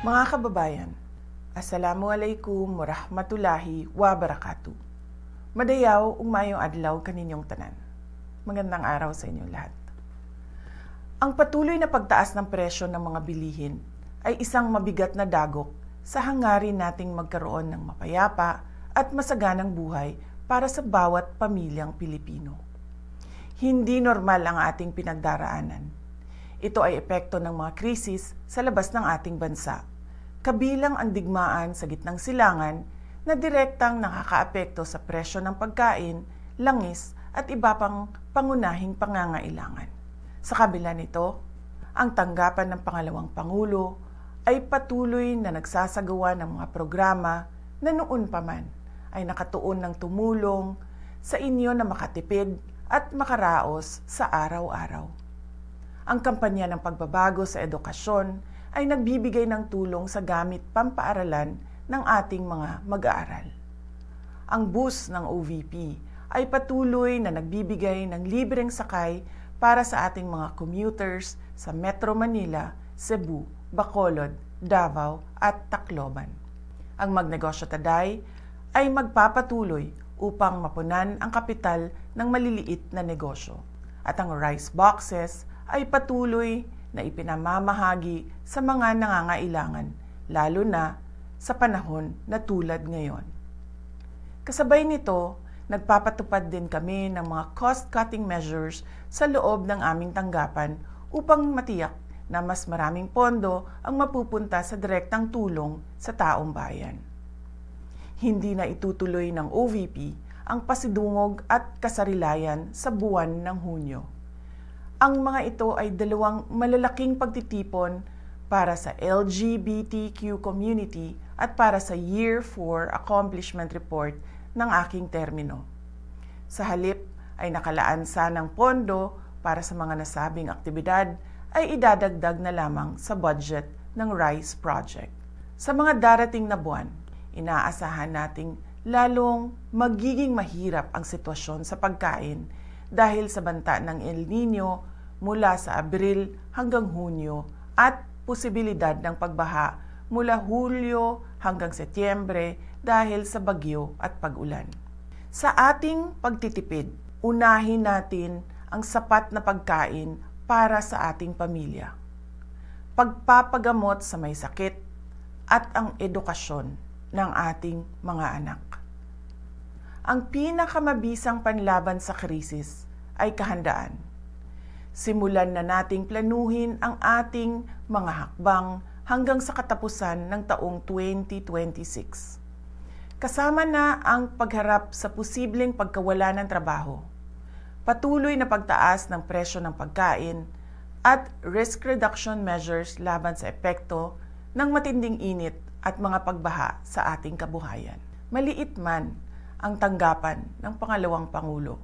Mga kababayan, Assalamualaikum warahmatullahi wabarakatuh. Madayaw ug maayong adlaw kaninyong tanan. Magandang araw sa inyong lahat. Ang patuloy na pagtaas ng presyo ng mga bilihin ay isang mabigat na dagok sa hangarin nating magkaroon ng mapayapa at masaganang buhay para sa bawat pamilyang Pilipino. Hindi normal ang ating pinagdaraanan. Ito ay epekto ng mga krisis sa labas ng ating bansa, kabilang ang digmaan sa gitnang silangan na direktang nakakaapekto sa presyo ng pagkain, langis at iba pang pangunahing pangangailangan. Sa kabila nito, ang tanggapan ng pangalawang Pangulo ay patuloy na nagsasagawa ng mga programa na noon pa man ay nakatuon ng tumulong sa inyo na makatipid at makaraos sa araw-araw. Ang kampanya ng pagbabago sa edukasyon ay nagbibigay ng tulong sa gamit pampaaralan ng ating mga mag-aaral. Ang bus ng OVP ay patuloy na nagbibigay ng libreng sakay para sa ating mga commuters sa Metro Manila, Cebu, Bacolod, Davao at Tacloban. Ang Magnegosyo Taday ay magpapatuloy upang mapunan ang kapital ng maliliit na negosyo. At ang rice boxes ay patuloy na ipinamamahagi sa mga nangangailangan, lalo na sa panahon na tulad ngayon. Kasabay nito, nagpapatupad din kami ng mga cost-cutting measures sa loob ng aming tanggapan upang matiyak na mas maraming pondo ang mapupunta sa direktang tulong sa taong bayan. Hindi na itutuloy ng OVP ang pasidungog at kasarilayan sa buwan ng Hunyo. Ang mga ito ay dalawang malalaking pagtitipon para sa LGBTQ community at para sa Year 4 Accomplishment Report ng aking termino. Sa halip ay nakalaan sanang pondo para sa mga nasabing aktibidad ay idadagdag na lamang sa budget ng RICE Project. Sa mga darating na buwan, inaasahan nating lalong magiging mahirap ang sitwasyon sa pagkain dahil sa banta ng El Nino mula sa Abril hanggang Hunyo at posibilidad ng pagbaha mula Hulyo hanggang Setyembre dahil sa bagyo at pag-ulan. Sa ating pagtitipid, unahin natin ang sapat na pagkain para sa ating pamilya, pagpapagamot sa may sakit at ang edukasyon ng ating mga anak. Ang pinakamabisang panlaban sa krisis ay kahandaan. Simulan na nating planuhin ang ating mga hakbang hanggang sa katapusan ng taong 2026. Kasama na ang pagharap sa posibleng pagkawala ng trabaho, patuloy na pagtaas ng presyo ng pagkain, at risk reduction measures laban sa epekto ng matinding init at mga pagbaha sa ating kabuhayan. Maliit man ang tanggapan ng pangalawang Pangulo,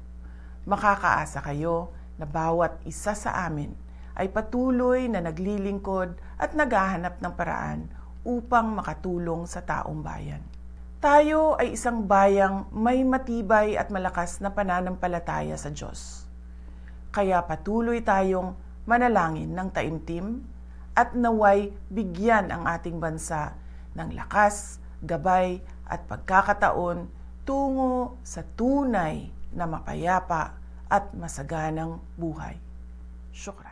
makakaasa kayo na bawat isa sa amin ay patuloy na naglilingkod at naghahanap ng paraan upang makatulong sa taong bayan. Tayo ay isang bayang may matibay at malakas na pananampalataya sa Diyos. Kaya patuloy tayong manalangin ng taimtim at naway bigyan ang ating bansa ng lakas, gabay at pagkakataon tungo sa tunay na mapayapa at masaganang buhay. Syukran.